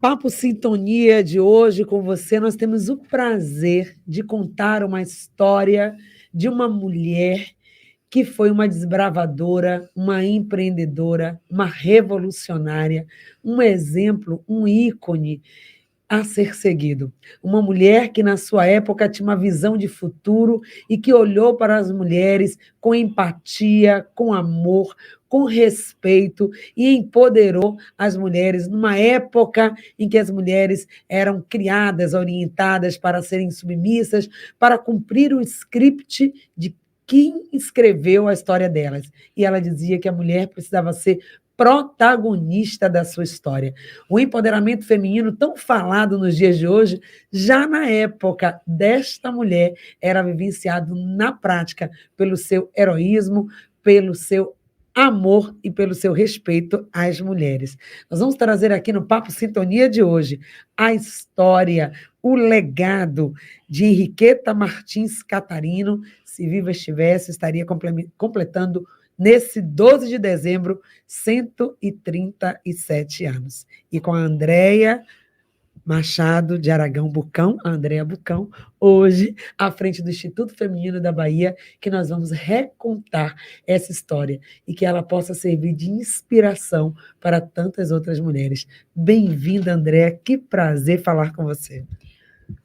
Papo Sintonia de hoje com você, nós temos o prazer de contar uma história de uma mulher que foi uma desbravadora, uma empreendedora, uma revolucionária, um exemplo, um ícone a ser seguido. Uma mulher que, na sua época, tinha uma visão de futuro e que olhou para as mulheres com empatia, com amor, com respeito e empoderou as mulheres numa época em que as mulheres eram criadas, orientadas para serem submissas, para cumprir o script de quem escreveu a história delas. E ela dizia que a mulher precisava ser protagonista da sua história. O empoderamento feminino, tão falado nos dias de hoje, já na época desta mulher, era vivenciado na prática pelo seu heroísmo, pelo seu amor e pelo seu respeito às mulheres. Nós vamos trazer aqui no Papo Sintonia de hoje a história, o legado de Henriqueta Martins Catarino. Se viva estivesse, estaria completando nesse 12 de dezembro, 137 anos. E com a Andréia Machado de Aragão Bucão, a Andréia Bucão, hoje, à frente do Instituto Feminino da Bahia, que nós vamos recontar essa história e que ela possa servir de inspiração para tantas outras mulheres. Bem-vinda, Andréia, que prazer falar com você.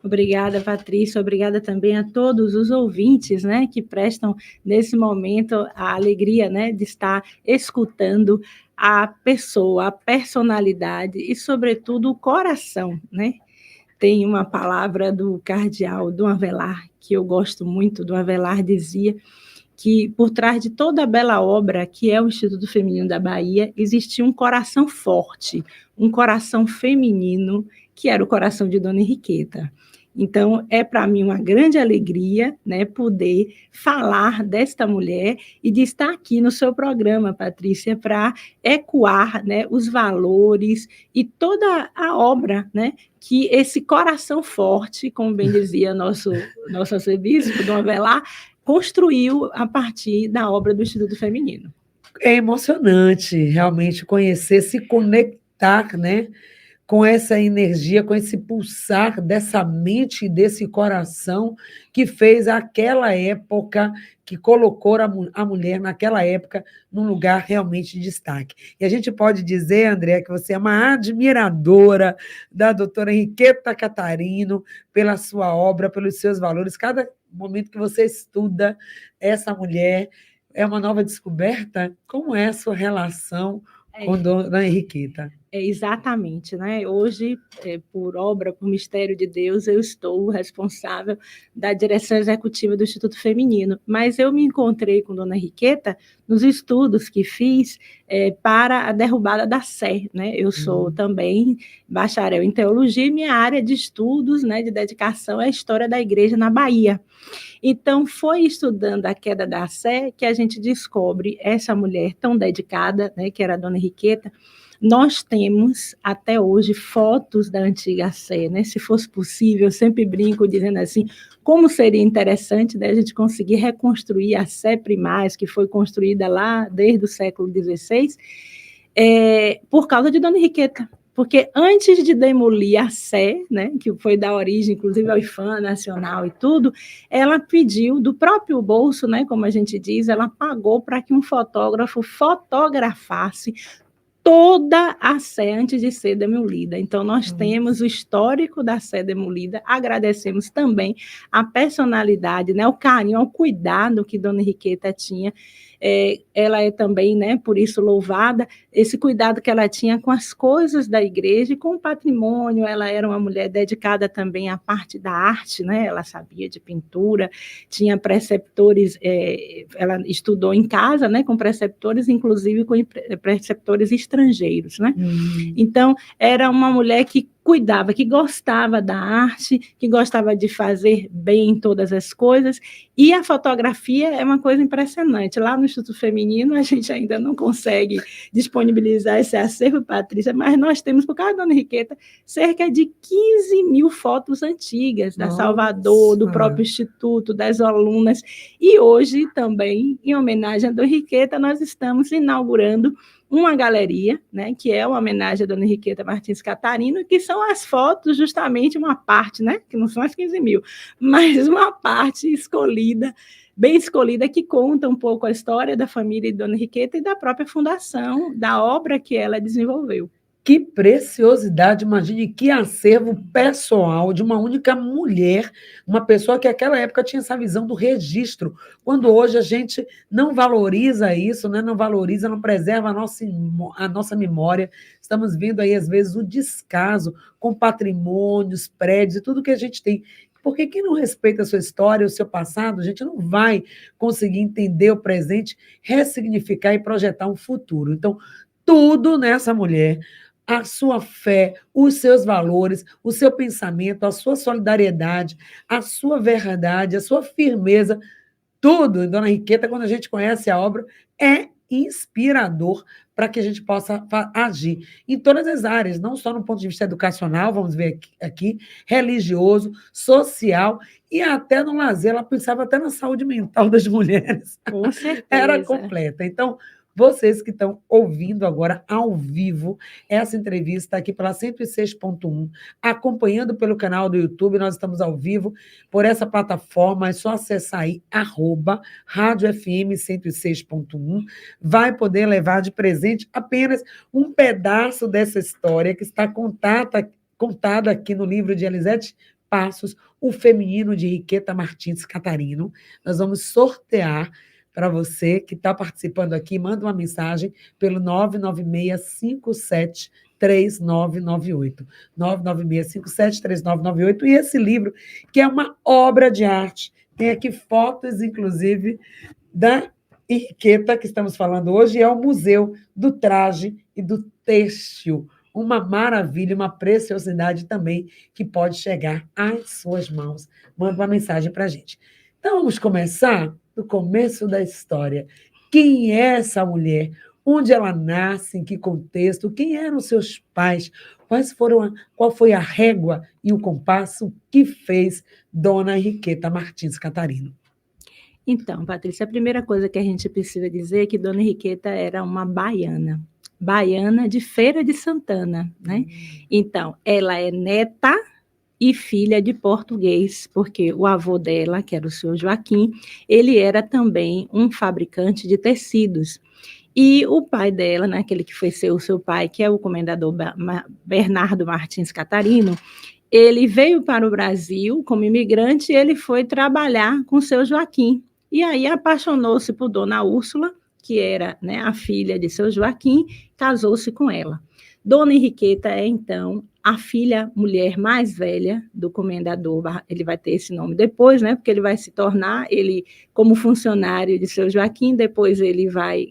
Obrigada, Patrícia. Obrigada também a todos os ouvintes, né, que prestam nesse momento a alegria, né, de estar escutando a pessoa, a personalidade e, sobretudo, o coração, né? Tem uma palavra do cardeal Dom Avelar que eu gosto muito. Dom Avelar dizia que por trás de toda a bela obra que é o Instituto Feminino da Bahia existia um coração forte, um coração feminino, que era o coração de Dona Henriqueta. Então, é para mim uma grande alegria, né, poder falar desta mulher e de estar aqui no seu programa, Patrícia, para ecoar, né, os valores e toda a obra, né, que esse coração forte, como bem dizia nosso arcebispo, Dom Avelar, construiu a partir da obra do Instituto Feminino. É emocionante realmente conhecer, se conectar, né, com essa energia, com esse pulsar dessa mente e desse coração que fez aquela época, que colocou a mulher naquela época num lugar realmente de destaque. E a gente pode dizer, André, que você é uma admiradora da doutora Henriqueta Catarino pela sua obra, pelos seus valores. Cada momento que você estuda essa mulher é uma nova descoberta. Como é a sua relação com Dona Henriqueta? Exatamente, né? Hoje, por obra, por mistério de Deus, eu estou responsável da direção executiva do Instituto Feminino, mas eu me encontrei com Dona Henriqueta nos estudos que fiz para a derrubada da Sé, né? Eu sou também bacharel em teologia e minha área de estudos, né, de dedicação é a história da igreja na Bahia. Então, foi estudando a queda da Sé que a gente descobre essa mulher tão dedicada, né, que era a Dona Henriqueta. Nós temos, até hoje, fotos da antiga Sé, né? Se fosse possível, eu sempre brinco dizendo assim, como seria interessante, né, a gente conseguir reconstruir a Sé Primaz, que foi construída lá desde o século XVI, por causa de Dona Henriqueta. Porque antes de demolir a Sé, né, que foi da origem, inclusive, ao IFAM Nacional e tudo, ela pediu do próprio bolso, né, como a gente diz, ela pagou para que um fotógrafo fotografasse toda a Sé antes de ser demolida. Então, nós temos o histórico da Sé demolida, agradecemos também a personalidade, né, o carinho, o cuidado que Dona Henriqueta tinha. Ela é também, né, por isso louvada, esse cuidado que ela tinha com as coisas da igreja e com o patrimônio. Ela era uma mulher dedicada também à parte da arte, né, ela sabia de pintura, tinha preceptores, ela estudou em casa, né, com preceptores, inclusive com preceptores estrangeiros, né? Então, era uma mulher que cuidava, que gostava da arte, que gostava de fazer bem todas as coisas, e a fotografia é uma coisa impressionante. Lá no Instituto Feminino, a gente ainda não consegue disponibilizar esse acervo, Patrícia, mas nós temos, por causa da Dona Henriqueta, cerca de 15 mil fotos antigas da Salvador, do próprio Instituto, das alunas, e hoje também, em homenagem a Dona Henriqueta, nós estamos inaugurando uma galeria, né, que é uma homenagem a Dona Henriqueta Martins Catarino, que são as fotos, justamente uma parte, né, que não são as 15 mil, mas uma parte escolhida, bem escolhida, que conta um pouco a história da família de Dona Henriqueta e da própria fundação, da obra que ela desenvolveu. Que preciosidade, imagine que acervo pessoal de uma única mulher, uma pessoa que naquela época tinha essa visão do registro, quando hoje a gente não valoriza isso, né? Não valoriza, não preserva a nossa memória. Estamos vendo aí, às vezes, o descaso com patrimônios, prédios e tudo que a gente tem. Porque quem não respeita a sua história, o seu passado, a gente não vai conseguir entender o presente, ressignificar e projetar um futuro. Então, tudo nessa mulher, a sua fé, os seus valores, o seu pensamento, a sua solidariedade, a sua verdade, a sua firmeza, tudo em Dona Henriqueta, quando a gente conhece a obra, é inspirador para que a gente possa agir em todas as áreas, não só no ponto de vista educacional, vamos ver aqui, religioso, social e até no lazer. Ela pensava até na saúde mental das mulheres. Com certeza. Era completa. Então, vocês que estão ouvindo agora ao vivo essa entrevista aqui pela 106.1, acompanhando pelo canal do YouTube, nós estamos ao vivo por essa plataforma, é só acessar aí, Rádio FM 106.1, vai poder levar de presente apenas um pedaço dessa história que está contada aqui no livro de Elisete Passos, O Feminino de Henriqueta Martins Catarino. Nós vamos sortear para você que está participando aqui, manda uma mensagem pelo 996573998. 996573998. E esse livro, que é uma obra de arte, tem aqui fotos, inclusive, da Henriqueta, que estamos falando hoje, é o Museu do Traje e do Têxtil. Uma maravilha, uma preciosidade também que pode chegar às suas mãos. Manda uma mensagem para a gente. Então, vamos começar do começo da história. Quem é essa mulher? Onde ela nasce? Em que contexto? Quem eram seus pais? Qual foi a régua e o compasso que fez Dona Henriqueta Martins Catarino? Então, Patrícia, a primeira coisa que a gente precisa dizer é que Dona Henriqueta era uma baiana de Feira de Santana, né? Então, ela é neta e filha de português, porque o avô dela, que era o senhor Joaquim, ele era também um fabricante de tecidos. E o pai dela, né, aquele que foi ser o seu pai, que é o comendador Bernardo Martins Catarino, ele veio para o Brasil como imigrante e ele foi trabalhar com o seu Joaquim. E aí apaixonou-se por Dona Úrsula, que era, né, a filha de seu Joaquim, casou-se com ela. Dona Henriqueta é, então, a filha mulher mais velha do comendador. Ele vai ter esse nome depois, né, porque ele vai se tornar, ele como funcionário de seu Joaquim, depois ele vai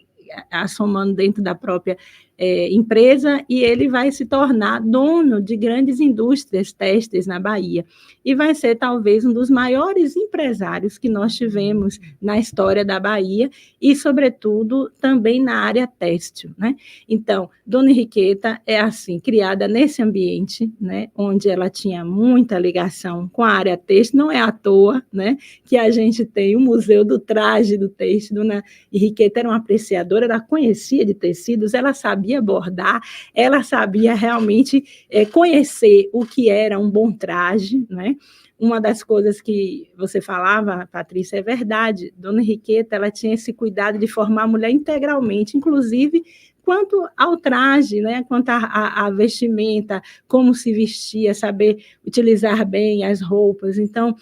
assomando dentro da própria empresa, e ele vai se tornar dono de grandes indústrias têxteis na Bahia, e vai ser talvez um dos maiores empresários que nós tivemos na história da Bahia, e sobretudo também na área têxtil, né? Então, Dona Henriqueta é assim, criada nesse ambiente, né, onde ela tinha muita ligação com a área têxtil, não é à toa, né, que a gente tem o Museu do Traje do Têxtil. Dona Henriqueta era uma apreciadora, ela conhecia de tecidos, ela sabia bordar, ela sabia realmente conhecer o que era um bom traje, né? Uma das coisas que você falava, Patrícia, é verdade. Dona Henriqueta, ela tinha esse cuidado de formar a mulher integralmente, inclusive quanto ao traje, né? Quanto à vestimenta, como se vestia, saber utilizar bem as roupas. Então,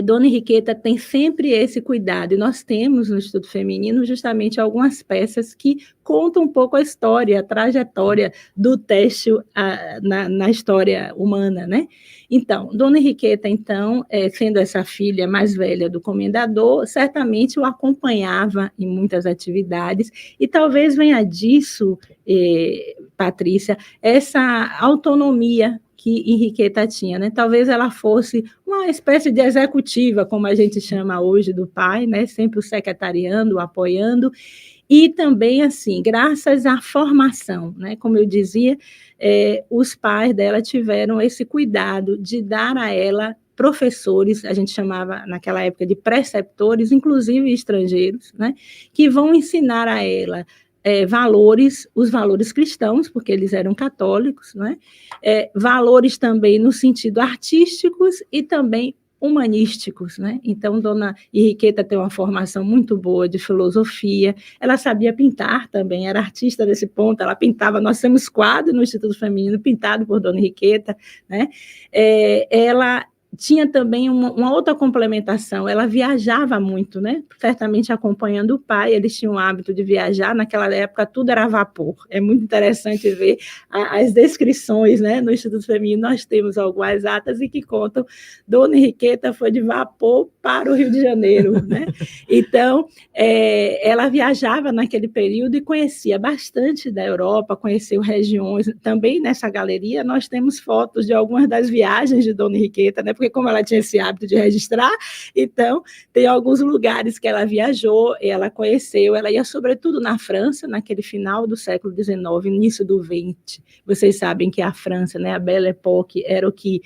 Dona Henriqueta tem sempre esse cuidado, e nós temos no Instituto Feminino justamente algumas peças que contam um pouco a história, a trajetória do têxtil na história humana, né? Então, Dona Henriqueta, então, sendo essa filha mais velha do comendador, certamente o acompanhava em muitas atividades, e talvez venha disso, Patrícia, essa autonomia que Henriqueta tinha, né? Talvez ela fosse uma espécie de executiva, como a gente chama hoje do pai, né? Sempre o secretariando, o apoiando, e também, assim, graças à formação, né? Como eu dizia, os pais dela tiveram esse cuidado de dar a ela professores, a gente chamava naquela época de preceptores, inclusive estrangeiros, né? Que vão ensinar a ela valores, os valores cristãos, porque eles eram católicos, né? Valores também no sentido artísticos e também humanísticos, né? Então, Dona Henriqueta tem uma formação muito boa de filosofia, ela sabia pintar também, era artista desse ponto, ela pintava, nós temos quadro no Instituto Feminino pintado por Dona Henriqueta, né? Ela tinha também uma outra complementação, ela viajava muito, né? Certamente acompanhando o pai, eles tinham o hábito de viajar, naquela época tudo era a vapor, é muito interessante ver as descrições, né? No Instituto Feminino nós temos algumas atas e que contam, Dona Henriqueta foi de vapor para o Rio de Janeiro, né? Então, ela viajava naquele período e conhecia bastante da Europa, conheceu regiões, também nessa galeria nós temos fotos de algumas das viagens de Dona Henriqueta, né? Porque como ela tinha esse hábito de registrar, então tem alguns lugares que ela viajou, ela conheceu, ela ia sobretudo na França, naquele final do século XIX, início do XX. Vocês sabem que a França, né, a Belle Époque, era o que,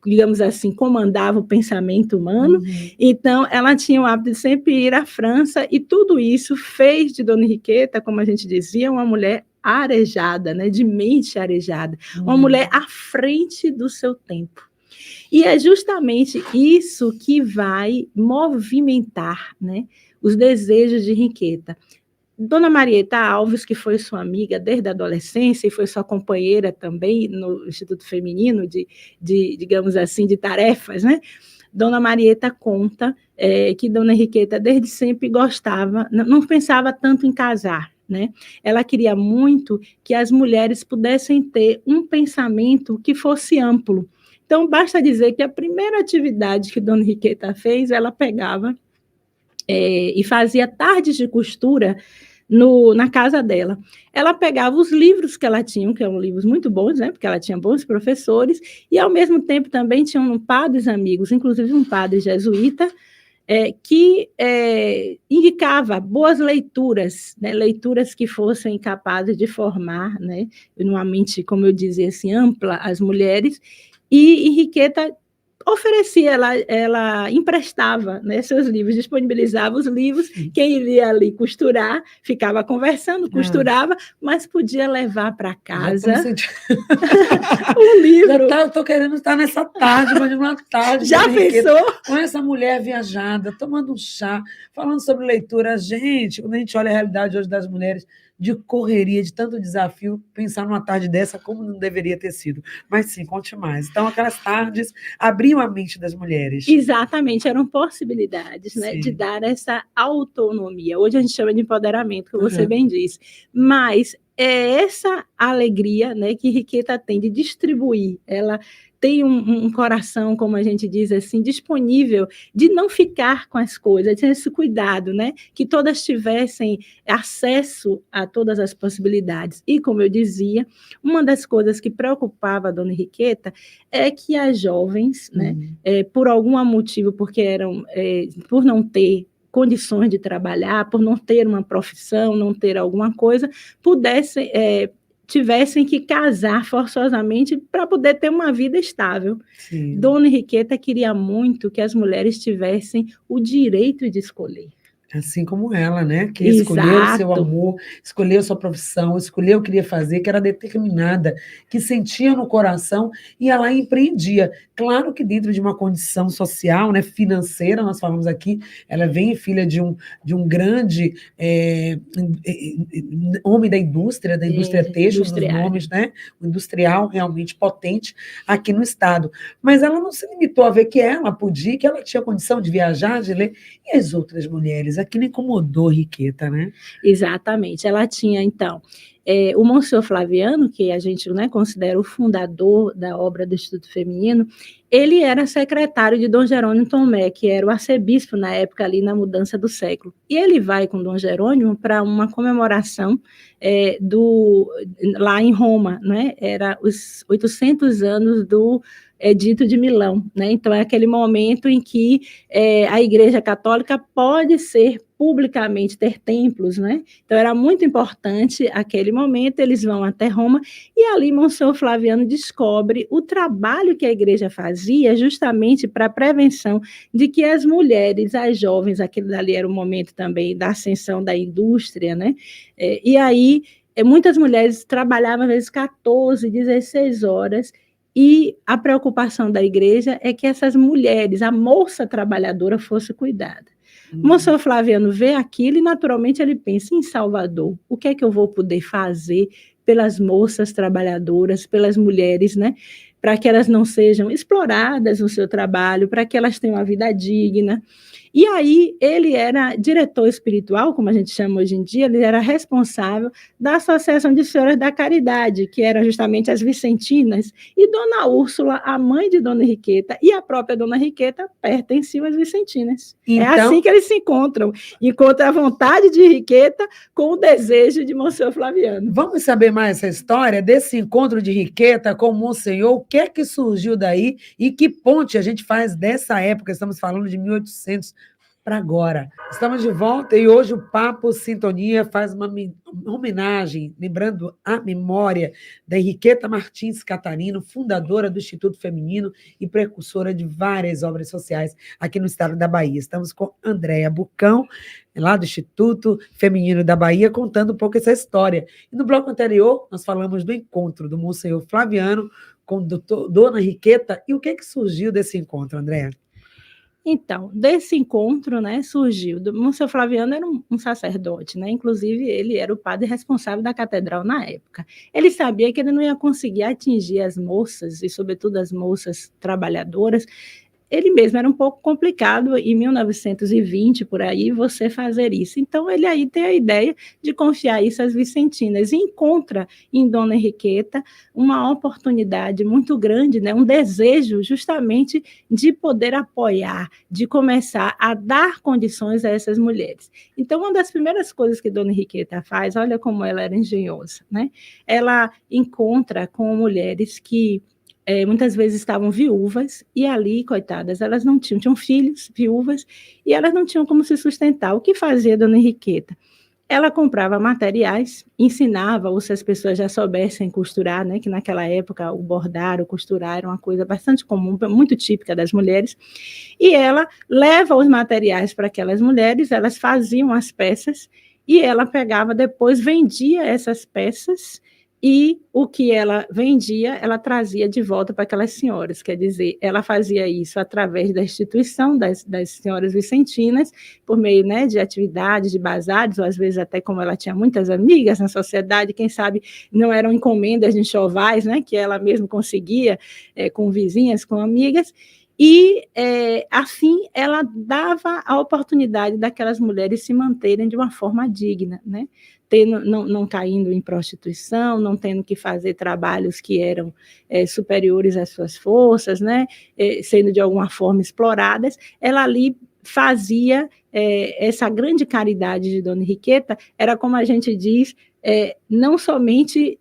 digamos assim, comandava o pensamento humano, então ela tinha o hábito de sempre ir à França, e tudo isso fez de Dona Henriqueta, como a gente dizia, uma mulher arejada, né, de mente arejada, uma mulher à frente do seu tempo. E é justamente isso que vai movimentar, né, os desejos de Henriqueta. Dona Marieta Alves, que foi sua amiga desde a adolescência e foi sua companheira também no Instituto Feminino digamos assim, de tarefas, né? Dona Marieta conta que Dona Henriqueta desde sempre gostava, não pensava tanto em casar, né? Ela queria muito que as mulheres pudessem ter um pensamento que fosse amplo. Então, basta dizer que a primeira atividade que Dona Henriqueta fez, ela pegava e fazia tardes de costura na casa dela. Ela pegava os livros que ela tinha, que eram livros muito bons, né, porque ela tinha bons professores, e, ao mesmo tempo, também tinham padres amigos, inclusive um padre jesuíta, que indicava boas leituras, né, leituras que fossem capazes de formar, né, numa mente, como eu dizia assim, ampla, as mulheres, e Henriqueta oferecia, ela emprestava, né, seus livros, disponibilizava os livros, quem iria ali costurar, ficava conversando, costurava, mas podia levar para casa o livro. Eu estou querendo estar nessa tarde, mas uma tarde. Já pensou? Com essa mulher viajada, tomando um chá, falando sobre leitura. Gente, quando a gente olha a realidade hoje das mulheres, de correria, de tanto desafio, pensar numa tarde dessa como não deveria ter sido. Mas sim, conte mais. Então, aquelas tardes abriam a mente das mulheres. Exatamente, eram possibilidades, né, de dar essa autonomia. Hoje a gente chama de empoderamento, como você bem disse. Mas é essa alegria, né, que Henriqueta tem de distribuir. Ela tem um coração, como a gente diz assim, disponível de não ficar com as coisas, de ter esse cuidado, né? Que todas tivessem acesso a todas as possibilidades. E, como eu dizia, uma das coisas que preocupava a Dona Henriqueta é que as jovens, né, por algum motivo, porque por não ter condições de trabalhar, por não ter uma profissão, não ter alguma coisa, tivessem que casar forçosamente para poder ter uma vida estável. Sim. Dona Henriqueta queria muito que as mulheres tivessem o direito de escolher. Assim como ela, né? Que escolheu o seu amor, escolheu a sua profissão, escolheu o que queria fazer, que era determinada, que sentia no coração e ela empreendia. Claro que dentro de uma condição social, né, financeira, nós falamos aqui, ela vem filha de um grande homem da indústria têxtil, dos nomes, né? Um industrial realmente potente aqui no estado. Mas ela não se limitou a ver que ela podia, que ela tinha condição de viajar, de ler, e as outras mulheres. Aquilo incomodou Henriqueta, né? Exatamente. Ela tinha, então, o Monsenhor Flaviano, que a gente, né, considera o fundador da obra do Instituto Feminino, ele era secretário de Dom Jerônimo Tomé, que era o arcebispo na época, ali na mudança do século. E ele vai com Dom Jerônimo para uma comemoração lá em Roma, né? Era os 800 anos do Edito de Milão, né? Então, é aquele momento em que a Igreja Católica pode ser publicamente ter templos, né? Então era muito importante aquele momento, eles vão até Roma, e ali Monsenhor Flaviano descobre o trabalho que a igreja fazia justamente para a prevenção de que as mulheres, as jovens, aquele dali era o momento também da ascensão da indústria, né? E aí muitas mulheres trabalhavam às vezes 14, 16 horas, e a preocupação da igreja é que essas mulheres, a moça trabalhadora, fosse cuidada. Monsenhor Flaviano vê aquilo e, naturalmente, ele pensa em Salvador. O que é que eu vou poder fazer pelas moças trabalhadoras, pelas mulheres, né? Para que elas não sejam exploradas no seu trabalho, para que elas tenham uma vida digna. E aí ele era diretor espiritual, como a gente chama hoje em dia, ele era responsável da Associação de Senhoras da Caridade, que eram justamente as vicentinas, e Dona Úrsula, a mãe de Dona Henriqueta, e a própria Dona Henriqueta pertenciam às vicentinas. Então, é assim que eles se encontram a vontade de Henriqueta com o desejo de Monsenhor Flaviano. Vamos saber mais essa história desse encontro de Henriqueta com o Monsenhor, o que é que surgiu daí e que ponte a gente faz dessa época, estamos falando de 1800 para agora. Estamos de volta e hoje o Papo Sintonia faz uma homenagem, lembrando a memória da Henriqueta Martins Catarino, fundadora do Instituto Feminino e precursora de várias obras sociais aqui no estado da Bahia. Estamos com Andréa Bucão, lá do Instituto Feminino da Bahia, contando um pouco essa história. E no bloco anterior, nós falamos do encontro do Monsenhor Flaviano com Dona Henriqueta, e o que é que surgiu desse encontro, Andréa? Então, desse encontro, né, surgiu. Monsenhor Flaviano era um sacerdote, né? Inclusive ele era o padre responsável da catedral na época. Ele sabia que ele não ia conseguir atingir as moças, e sobretudo as moças trabalhadoras. Ele mesmo era um pouco complicado, em 1920, por aí, você fazer isso. Então, ele aí tem a ideia de confiar isso às vicentinas, e encontra em Dona Henriqueta uma oportunidade muito grande, né, um desejo justamente de poder apoiar, de começar a dar condições a essas mulheres. Então, uma das primeiras coisas que Dona Henriqueta faz, olha como ela era engenhosa, né? Ela encontra com mulheres que muitas vezes estavam viúvas, e ali, coitadas, elas não tinham filhos, viúvas, e elas não tinham como se sustentar. O que fazia Dona Henriqueta? Ela comprava materiais, ensinava, ou se as pessoas já soubessem costurar, né, que naquela época o bordar, o costurar era uma coisa bastante comum, muito típica das mulheres, e ela leva os materiais para aquelas mulheres, elas faziam as peças, e ela pegava depois, vendia essas peças, e o que ela vendia, ela trazia de volta para aquelas senhoras. Quer dizer, ela fazia isso através da instituição das senhoras vicentinas, por meio, né, de atividades, de bazares, ou às vezes até como ela tinha muitas amigas na sociedade, quem sabe não eram encomendas de enxovais, né, que ela mesma conseguia com vizinhas, com amigas, e assim ela dava a oportunidade daquelas mulheres se manterem de uma forma digna, né? Não caindo em prostituição, não tendo que fazer trabalhos que eram superiores às suas forças, né? Sendo de alguma forma exploradas. Ela ali fazia essa grande caridade de Dona Henriqueta, era como a gente diz, não somente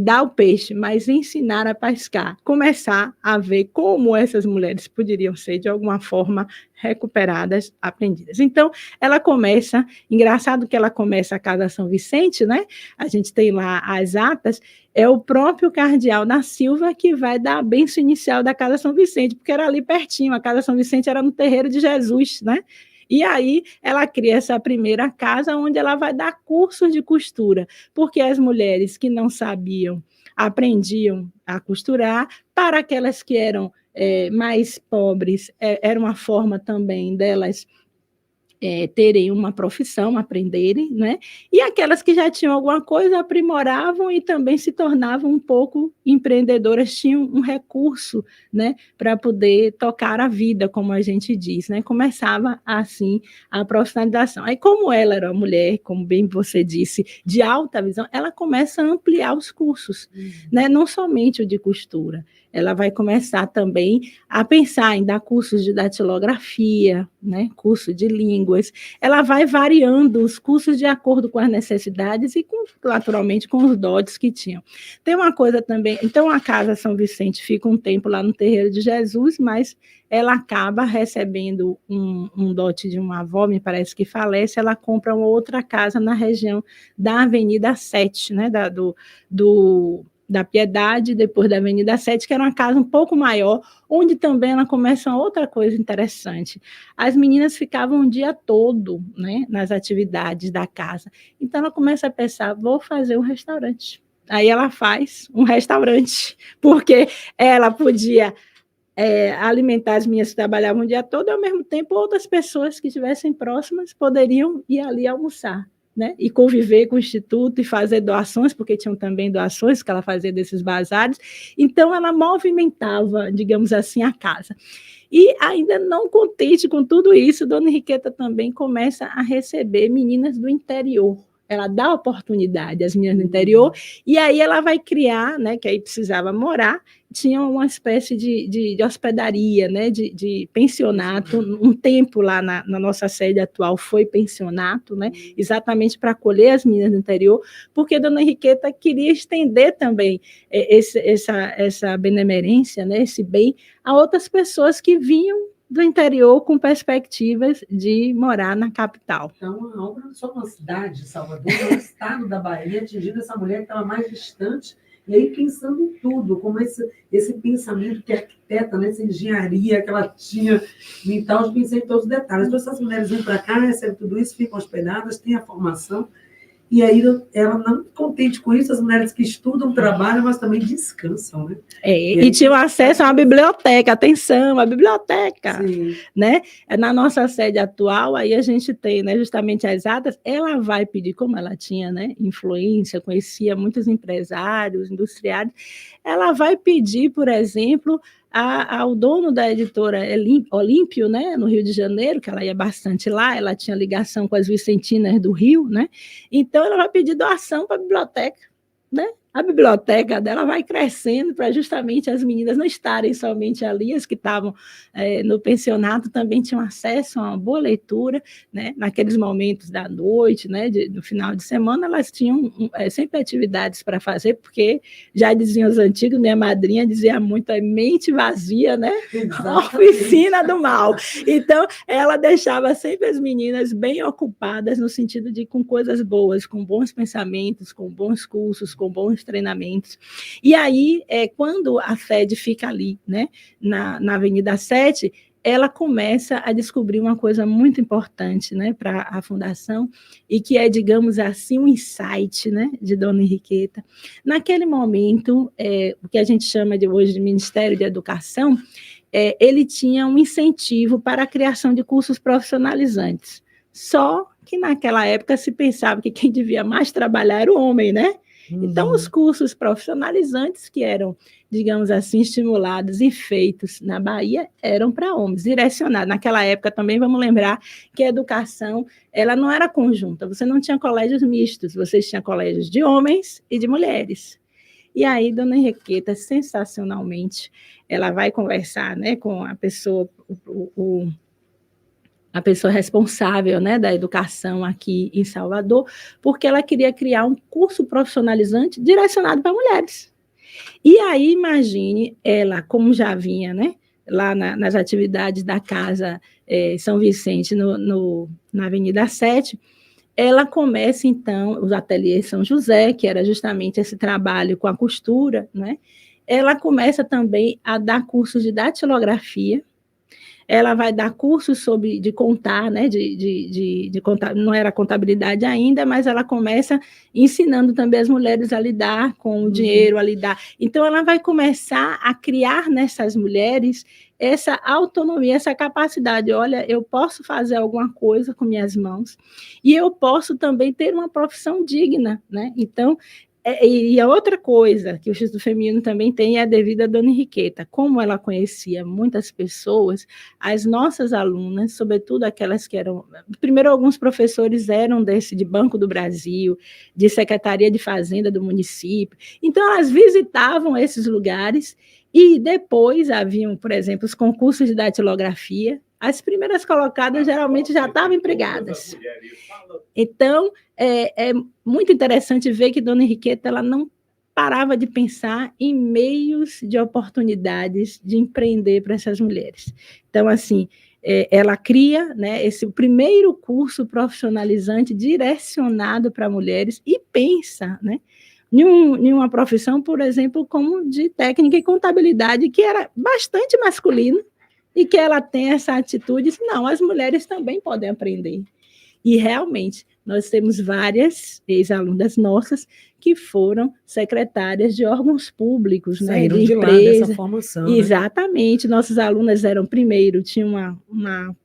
dar o peixe, mas ensinar a pescar, começar a ver como essas mulheres poderiam ser, de alguma forma, recuperadas, aprendidas. Então, ela começa, engraçado que ela começa a Casa São Vicente, né? A gente tem lá as atas, é o próprio cardeal da Silva que vai dar a bênção inicial da Casa São Vicente, porque era ali pertinho, a Casa São Vicente era no terreiro de Jesus, né? E aí ela cria essa primeira casa onde ela vai dar cursos de costura, porque as mulheres que não sabiam aprendiam a costurar, para aquelas que eram mais pobres, era uma forma também delas terem uma profissão, aprenderem, né? E aquelas que já tinham alguma coisa aprimoravam e também se tornavam um pouco empreendedoras, tinham um recurso, né, para poder tocar a vida, como a gente diz, né? Começava assim a profissionalização. Aí, como ela era uma mulher, como bem você disse, de alta visão, ela começa a ampliar os cursos, né? Não somente o de costura. Ela vai começar também a pensar em dar cursos de datilografia, né? Curso de língua, ambíguas, ela vai variando os cursos de acordo com as necessidades e, naturalmente, com os dotes que tinham. Tem uma coisa também, então a Casa São Vicente fica um tempo lá no Terreiro de Jesus, mas ela acaba recebendo um dote de uma avó, me parece que falece, ela compra uma outra casa na região da Avenida 7, né, da Piedade, depois da Avenida 7, que era uma casa um pouco maior, onde também ela começa uma outra coisa interessante. As meninas ficavam o dia todo, né, nas atividades da casa. Então ela começa a pensar, vou fazer um restaurante. Aí ela faz um restaurante, porque ela podia alimentar as meninas que trabalhavam o dia todo, e ao mesmo tempo outras pessoas que estivessem próximas poderiam ir ali almoçar, né? E conviver com o Instituto e fazer doações, porque tinham também doações que ela fazia desses bazares. Então, ela movimentava, digamos assim, a casa. E ainda não contente com tudo isso, Dona Henriqueta também começa a receber meninas do interior. Ela dá oportunidade às meninas do interior, e aí ela vai criar, né, que aí precisava morar, tinha uma espécie de hospedaria, né, de pensionato, um tempo lá na nossa sede atual foi pensionato, né, exatamente para acolher as meninas do interior, porque Dona Henriqueta queria estender também essa benemerência, né, esse bem, a outras pessoas que vinham do interior com perspectivas de morar na capital. Então, a obra não é só uma cidade, Salvador, é um estado da Bahia, atingindo essa mulher que estava mais distante, e aí pensando em tudo, como esse pensamento que arquiteta, né, essa engenharia que ela tinha mental, eu pensei em todos os detalhes. Então, essas mulheres vêm para cá, recebem tudo isso, ficam hospedadas, têm a formação, e aí ela não contente com isso, as mulheres que estudam, trabalham, mas também descansam, né? E tinham acesso a uma biblioteca, atenção, a biblioteca, sim, né? Na nossa sede atual, aí a gente tem, né, justamente as atas, ela vai pedir, como ela tinha, né, influência, conhecia muitos empresários, industriais, ela vai pedir, por exemplo, ao dono da editora Olímpio, né, no Rio de Janeiro, que ela ia bastante lá, ela tinha ligação com as vicentinas do Rio, né? Então ela vai pedir doação para a biblioteca, né? A biblioteca dela vai crescendo para justamente as meninas não estarem somente ali, as que estavam no pensionato também tinham acesso a uma boa leitura, né? Naqueles momentos da noite, né? No final de semana, elas tinham sempre atividades para fazer, porque já diziam os antigos, minha madrinha dizia muito, mente vazia, né? Oficina do mal. Então, ela deixava sempre as meninas bem ocupadas, no sentido de com coisas boas, com bons pensamentos, com bons cursos, com bons treinamentos. E aí, quando a sede fica ali, né, na Avenida 7, ela começa a descobrir uma coisa muito importante, né, para a fundação, e que é, digamos assim, um insight, né, de Dona Henriqueta. Naquele momento, o que a gente chama hoje de Ministério de Educação, ele tinha um incentivo para a criação de cursos profissionalizantes. Só que naquela época se pensava que quem devia mais trabalhar era o homem, né? Então, os cursos profissionalizantes que eram, digamos assim, estimulados e feitos na Bahia eram para homens, direcionados. Naquela época também, vamos lembrar que a educação ela não era conjunta, você não tinha colégios mistos, você tinha colégios de homens e de mulheres. E aí, Dona Henriqueta, sensacionalmente, ela vai conversar, né, com a pessoa, a pessoa responsável, né, da educação aqui em Salvador, porque ela queria criar um curso profissionalizante direcionado para mulheres. E aí, imagine, ela, como já vinha, né, lá nas atividades da Casa São Vicente, na Avenida 7, ela começa, então, os ateliês São José, que era justamente esse trabalho com a costura, né? Ela começa também a dar cursos de datilografia, ela vai dar cursos de contar, né, de contar, não era contabilidade ainda, mas ela começa ensinando também as mulheres a lidar com o dinheiro, a lidar. Então, ela vai começar a criar nessas mulheres essa autonomia, essa capacidade. Olha, eu posso fazer alguma coisa com minhas mãos e eu posso também ter uma profissão digna, né? Então, e a outra coisa que o Instituto Feminino também tem é devido a Dona Henriqueta. Como ela conhecia muitas pessoas, as nossas alunas, sobretudo aquelas que eram... Primeiro, alguns professores eram de Banco do Brasil, de Secretaria de Fazenda do município. Então, elas visitavam esses lugares e depois haviam, por exemplo, os concursos de datilografia, as primeiras colocadas geralmente já estavam empregadas. Então, é muito interessante ver que Dona Henriqueta ela não parava de pensar em meios de oportunidades de empreender para essas mulheres. Então, assim, ela cria, né, esse primeiro curso profissionalizante direcionado para mulheres e pensa, né, em uma profissão, por exemplo, como de técnica e contabilidade, que era bastante masculino, e que ela tem essa atitude, não, as mulheres também podem aprender. E, realmente, nós temos várias ex-alunas nossas que foram secretárias de órgãos públicos, saíram né, de lá empresa. dessa formação. Exatamente. Né? Nossas alunas eram, primeiro, tinham uma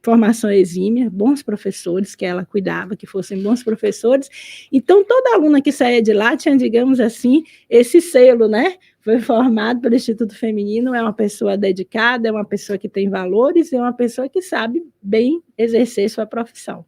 formação exímia, bons professores que ela cuidava, que fossem bons professores. Então, toda aluna que saía de lá tinha, digamos assim, esse selo, né? Foi formado pelo Instituto Feminino, é uma pessoa dedicada, é uma pessoa que tem valores, é uma pessoa que sabe bem exercer sua profissão.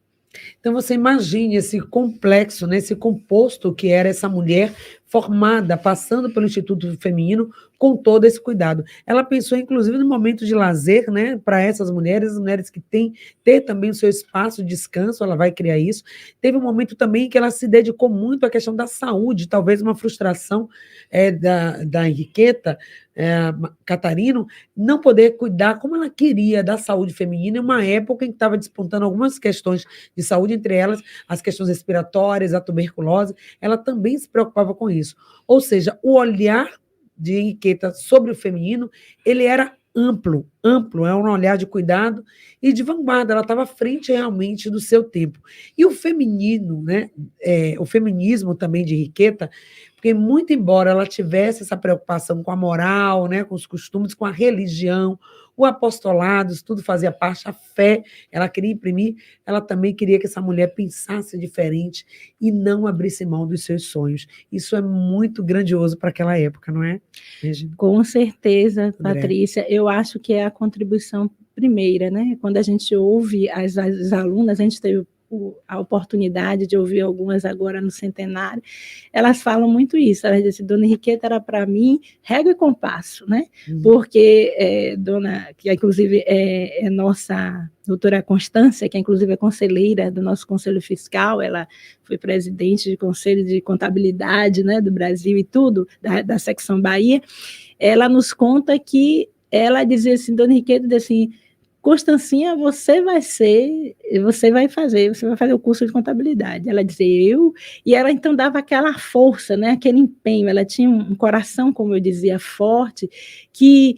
Então, você imagine esse complexo, né, esse composto que era essa mulher formada, passando pelo Instituto Feminino, com todo esse cuidado. Ela pensou, inclusive, no momento de lazer, né, para essas mulheres, as mulheres que têm ter também o seu espaço de descanso, ela vai criar isso. Teve um momento também que ela se dedicou muito à questão da saúde, talvez uma frustração da Henriqueta, Catarino, não poder cuidar como ela queria da saúde feminina em uma época em que estava despontando algumas questões de saúde, entre elas as questões respiratórias, a tuberculose, ela também se preocupava com isso. Ou seja, o olhar de Henriqueta sobre o feminino, ele era amplo, é um olhar de cuidado e de vanguarda, ela estava à frente realmente do seu tempo. E o feminino, né, o feminismo também de Henriqueta, porque muito embora ela tivesse essa preocupação com a moral, né, com os costumes, com a religião, o apostolado, isso tudo fazia parte, a fé, ela queria imprimir, ela também queria que essa mulher pensasse diferente e não abrisse mão dos seus sonhos. Isso é muito grandioso para aquela época, não é, Regina? Com certeza, Patrícia. Eu acho que é a contribuição primeira, né? Quando a gente ouve as alunas, a gente teve a oportunidade de ouvir algumas agora no centenário, elas falam muito isso, elas dizem, Dona Henriqueta era para mim régua e compasso, né? Porque que inclusive é nossa doutora Constância, que inclusive é conselheira do nosso Conselho Fiscal, ela foi presidente de Conselho de Contabilidade, né, do Brasil e tudo, da secção Bahia, ela nos conta que ela dizia assim, Dona Henriqueta dizia assim, Constancinha, você vai fazer o curso de contabilidade. Ela dizia, e ela então dava aquela força, né, aquele empenho, ela tinha um coração, como eu dizia, forte, que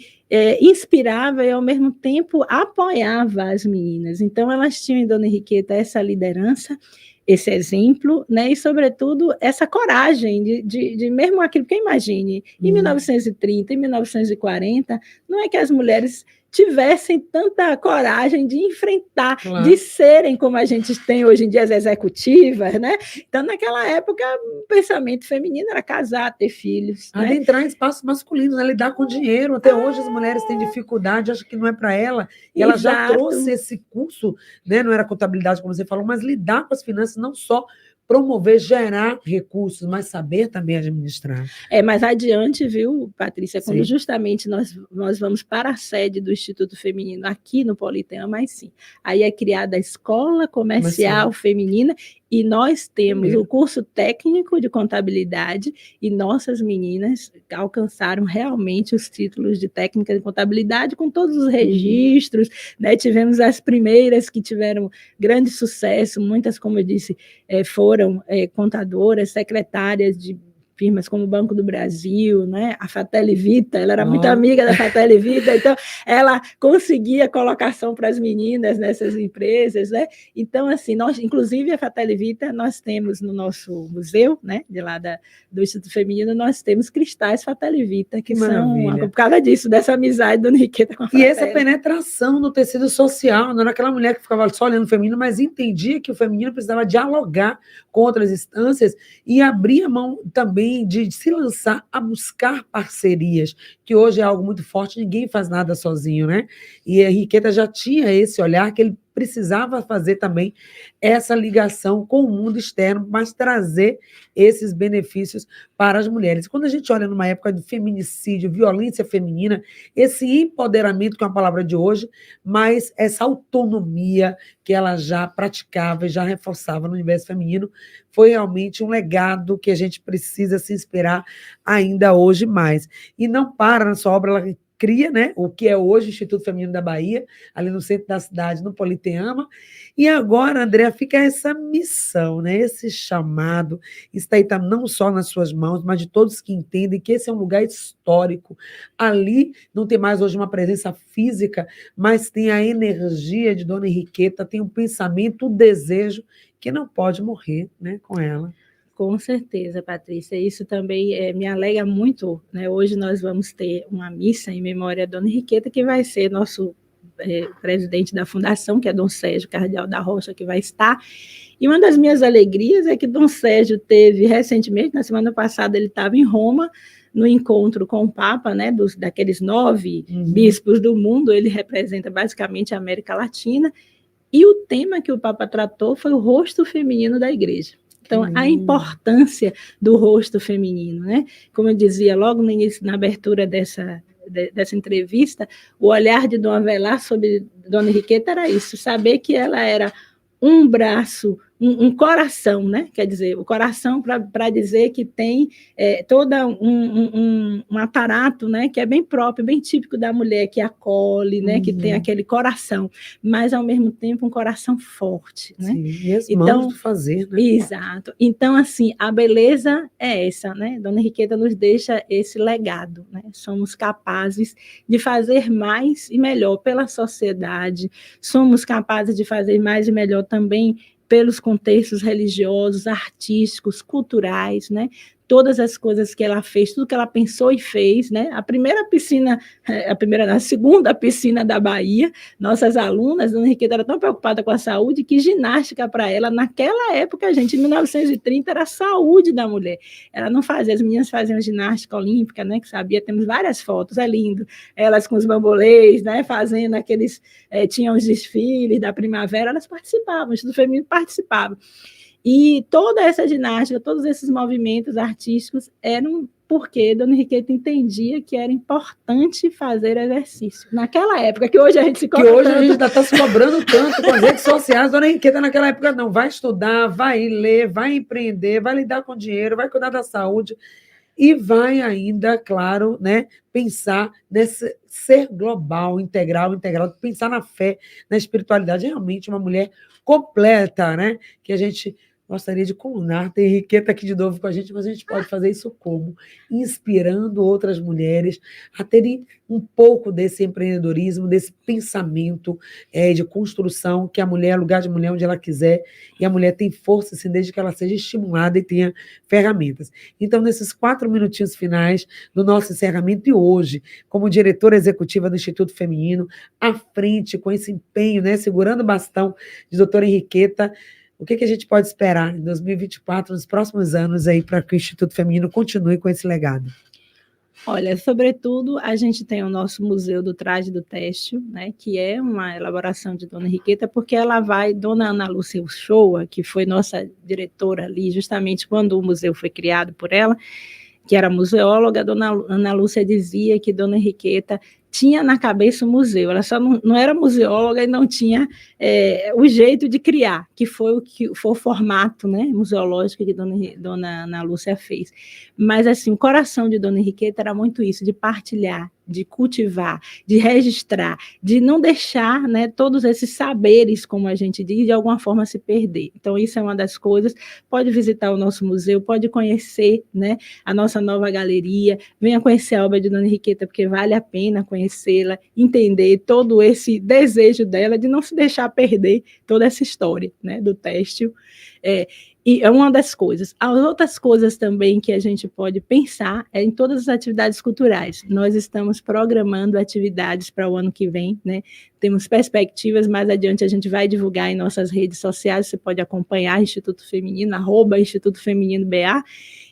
inspirava e, ao mesmo tempo, apoiava as meninas. Então, elas tinham em Dona Henriqueta essa liderança, esse exemplo, né, e, sobretudo, essa coragem de mesmo aquilo, porque imagine, em 1930, em 1940, não é que as mulheres tivessem tanta coragem de enfrentar, claro, de serem como a gente tem hoje em dia as executivas, né? Então, naquela época, o pensamento feminino era casar, ter filhos. Adentrar em espaços masculinos, né? Lidar com dinheiro. Até hoje as mulheres têm dificuldade, acham que não é para ela. E ela já trouxe esse curso, né? Não era contabilidade, como você falou, mas lidar com as finanças, não só promover, gerar recursos, mas saber também administrar. Mas adiante, viu, Patrícia, quando justamente nós vamos para a sede do Instituto Feminino aqui no Politeama, mas sim, aí é criada a Escola Comercial Feminina e nós temos o curso técnico de contabilidade e nossas meninas alcançaram realmente os títulos de técnica de contabilidade com todos os registros, né? Tivemos as primeiras que tiveram grande sucesso, muitas, como eu disse, foram contadoras, secretárias de firmas como o Banco do Brasil, né? A Fratelli Vita, ela era muito amiga da Fratelli Vita, então ela conseguia colocação para as meninas nessas empresas, né? Então, assim, nós, inclusive a Fratelli Vita, nós temos no nosso museu, né, de lá do Instituto Feminino, nós temos cristais Fratelli Vita, que são por causa disso, dessa amizade do Henriqueta com a Fratelli. E essa penetração no tecido social, não era aquela mulher que ficava só olhando o feminino, mas entendia que o feminino precisava dialogar com outras instâncias e abrir a mão também de se lançar a buscar parcerias, que hoje é algo muito forte, ninguém faz nada sozinho, né? E a Henriqueta já tinha esse olhar que ele precisava fazer também essa ligação com o mundo externo, mas trazer esses benefícios para as mulheres. Quando a gente olha numa época de feminicídio, violência feminina, esse empoderamento, que é uma palavra de hoje, mas essa autonomia que ela já praticava e já reforçava no universo feminino, foi realmente um legado que a gente precisa se inspirar ainda hoje mais. E não para na sua obra, ela cria, né, o que é hoje o Instituto Feminino da Bahia, ali no centro da cidade, no Politeama. E agora, Andréa, fica essa missão, né, esse chamado, isso aí está não só nas suas mãos, mas de todos que entendem que esse é um lugar histórico. Ali não tem mais hoje uma presença física, mas tem a energia de Dona Henriqueta, tem um pensamento, um desejo que não pode morrer, né, com ela. Com certeza, Patrícia. Isso também me alegra muito, né? Hoje nós vamos ter uma missa em memória da Dona Henriqueta, que vai ser nosso presidente da fundação, que é Dom Sérgio Cardeal da Rocha, que vai estar. E uma das minhas alegrias é que Dom Sérgio teve recentemente, na semana passada, ele estava em Roma, no encontro com o Papa, né, daqueles 9 bispos do mundo. Ele representa basicamente a América Latina, e o tema que o Papa tratou foi o rosto feminino da igreja. Então, a importância do rosto feminino, né? Como eu dizia logo no início, na abertura dessa entrevista, o olhar de Dom Avelar sobre Dona Henriqueta era isso, saber que ela era um braço, um coração, né? Quer dizer, o coração para dizer que tem todo um aparato, né? Que é bem próprio, bem típico da mulher, que acolhe, né? Que tem aquele coração, mas ao mesmo tempo um coração forte, né? Sim, e as mãos do fazer, né? Exato. Então, assim, a beleza é essa, né? Dona Henriqueta nos deixa esse legado, né? Somos capazes de fazer mais e melhor pela sociedade, somos capazes de fazer mais e melhor também pelos contextos religiosos, artísticos, culturais, né? Todas as coisas que ela fez, tudo que ela pensou e fez, né? A segunda piscina da Bahia, nossas alunas, Dona Henriqueta era tão preocupada com a saúde que ginástica para ela, naquela época, gente, em 1930, era a saúde da mulher. Ela não fazia, as meninas faziam ginástica olímpica, né? Que sabia, temos várias fotos, é lindo. Elas com os bambolês, né? Fazendo aqueles, tinham os desfiles da primavera, elas participavam, o Instituto Feminino participava. E toda essa ginástica, todos esses movimentos artísticos eram porque Dona Henriqueta entendia que era importante fazer exercício. Naquela época, que hoje a gente se cobra. Que hoje tanto. A gente ainda está se cobrando tanto com as redes sociais. Dona Henriqueta, naquela época, não. Vai estudar, vai ler, vai empreender, vai lidar com dinheiro, vai cuidar da saúde e vai ainda, claro, né, pensar nesse ser global, integral, pensar na fé, na espiritualidade. É realmente uma mulher completa, né? Que a gente gostaria de colunar, ter Henriqueta aqui de novo com a gente, mas a gente pode fazer isso como? Inspirando outras mulheres a terem um pouco desse empreendedorismo, desse pensamento de construção, que a mulher é lugar de mulher onde ela quiser, e a mulher tem força, assim, desde que ela seja estimulada e tenha ferramentas. Então, nesses 4 minutinhos finais do nosso encerramento, e hoje, como diretora executiva do Instituto Feminino, à frente, com esse empenho, né, segurando o bastão de doutora Henriqueta, o que a gente pode esperar em 2024, nos próximos anos, aí, para que o Instituto Feminino continue com esse legado? Olha, sobretudo, a gente tem o nosso Museu do Traje do Têxtil, né, que é uma elaboração de Dona Henriqueta, porque ela vai, Dona Ana Lúcia Uchoa, que foi nossa diretora ali, justamente quando o museu foi criado por ela, que era museóloga, Dona Ana Lúcia dizia que Dona Henriqueta tinha na cabeça o museu, ela só não era museóloga e não tinha o jeito de criar, que foi o formato, né, museológico que Dona Ana Lúcia fez. Mas, assim, o coração de Dona Henriqueta era muito isso, de partilhar, de cultivar, de registrar, de não deixar, né, todos esses saberes, como a gente diz, de alguma forma se perder. Então, isso é uma das coisas. Pode visitar o nosso museu, pode conhecer, né, a nossa nova galeria, venha conhecer a obra de Dona Henriqueta, porque vale a pena conhecê-la, entender todo esse desejo dela de não se deixar perder toda essa história, né, do têxtil. E é uma das coisas. As outras coisas também que a gente pode pensar é em todas as atividades culturais. Nós estamos programando atividades para o ano que vem, né? temos perspectivas, mais adiante a gente vai divulgar em nossas redes sociais, você pode acompanhar Instituto Feminino, @Instituto Feminino BA,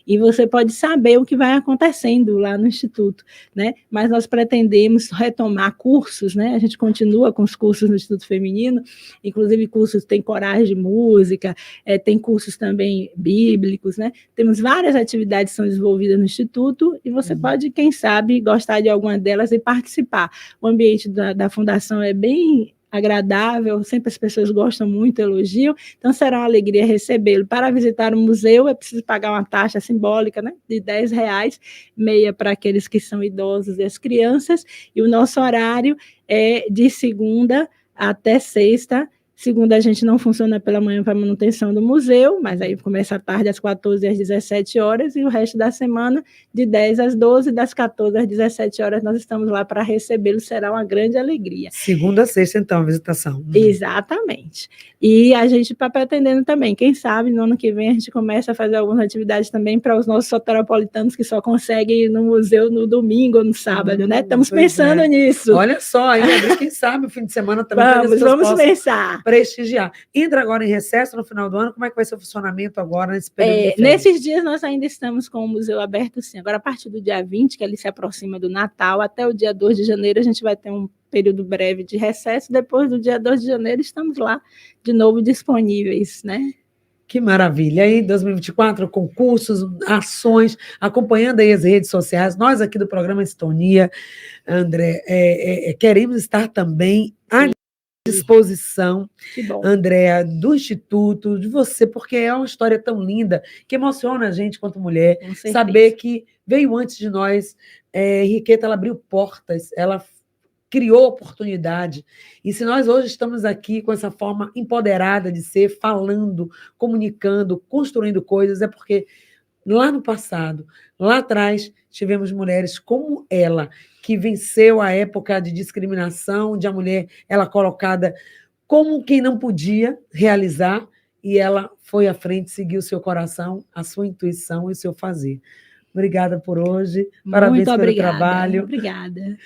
e você pode saber o que vai acontecendo lá no Instituto, né? Mas nós pretendemos retomar cursos, né? A gente continua com os cursos no Instituto Feminino, inclusive cursos, tem coragem de música, tem cursos também bíblicos, né? Temos várias atividades que são desenvolvidas no Instituto, e você pode, quem sabe, gostar de alguma delas e participar. O ambiente da Fundação é bem agradável, sempre as pessoas gostam muito, elogiam, então será uma alegria recebê-lo. Para visitar o museu é preciso pagar uma taxa simbólica, né, de R$ 10, meia para aqueles que são idosos e as crianças, e o nosso horário é de segunda até sexta. Segunda a gente não funciona pela manhã para manutenção do museu, mas aí começa à tarde às 14 às 17 horas, e o resto da semana de 10 às 12, das 14 às 17 horas nós estamos lá para recebê-lo, será uma grande alegria. Segunda a sexta, então, a visitação. Exatamente. E a gente está pretendendo também, quem sabe, no ano que vem a gente começa a fazer algumas atividades também para os nossos soteropolitanos que só conseguem ir no museu no domingo ou no sábado, né? Estamos pensando nisso. Olha só, aí, quem sabe o fim de semana também. Vamos pensar. Prestigiar. Entra agora em recesso no final do ano, como é que vai ser o funcionamento agora nesse período? Nesses dias nós ainda estamos com o museu aberto, sim. Agora, a partir do dia 20, que ele se aproxima do Natal, até o dia 2 de janeiro, a gente vai ter um período breve de recesso. Depois do dia 2 de janeiro, estamos lá de novo disponíveis, né? Que maravilha. Aí, 2024, concursos, ações, acompanhando aí as redes sociais. Nós aqui do programa Sintonia, André, queremos estar também à disposição, Andréa, do Instituto, de você, porque é uma história tão linda, que emociona a gente quanto mulher, saber que veio antes de nós. Henriqueta, ela abriu portas, ela criou oportunidade, e se nós hoje estamos aqui com essa forma empoderada de ser, falando, comunicando, construindo coisas, é porque lá no passado, lá atrás, tivemos mulheres como ela, que venceu a época de discriminação, onde a mulher ela colocada como quem não podia realizar, e ela foi à frente, seguiu o seu coração, a sua intuição e o seu fazer. Obrigada por hoje, parabéns pelo trabalho. Obrigada.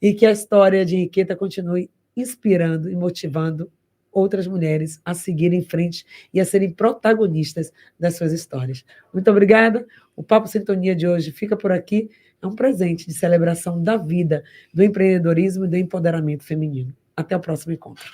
E que a história de Henriqueta continue inspirando e motivando outras mulheres a seguirem em frente e a serem protagonistas das suas histórias. Muito obrigada. O Papo Sintonia de hoje fica por aqui. É um presente de celebração da vida, do empreendedorismo e do empoderamento feminino. Até o próximo encontro.